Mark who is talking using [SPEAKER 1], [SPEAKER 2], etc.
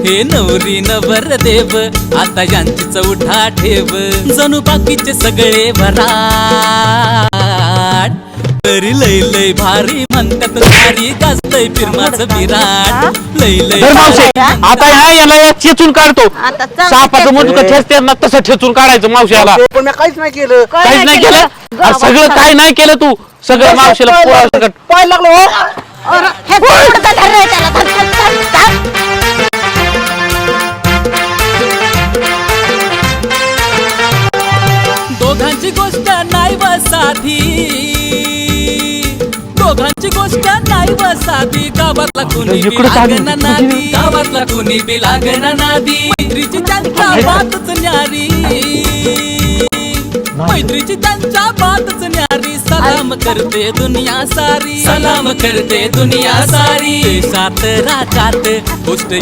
[SPEAKER 1] हे नवरी नवर देव आता यांची चौथा ठेव जणू बाकीचे सगळे भराट तरी लय लय भारी म्हणतात सारी गाजतय फिरमाचं विराट लय लय
[SPEAKER 2] आता याला ठेचून काढतो सापाचं मुंडक ठेचते ना तसं ठेचून काढायचं मावशीला
[SPEAKER 3] पण मी काहीच नाही केलं.
[SPEAKER 2] काहीच नाही केलं अरे सगळं काय नाही केलं तू सगळं मावशीला
[SPEAKER 3] पाय लागलो
[SPEAKER 1] दोघांची गोष्ट नाही व साधी दोघांची गोष्ट नाही व साधी गावातला कुणी बी लागना नादी गावातला कुणी बी लागना नादी मैत्रीची त्यांच्या बातच न्यारी मैत्रीची त्यांच्या बातच न्यारी सलाम करते दुनिया सारी सलाम करते दुनिया सारी देशात राज्यात गोष्ट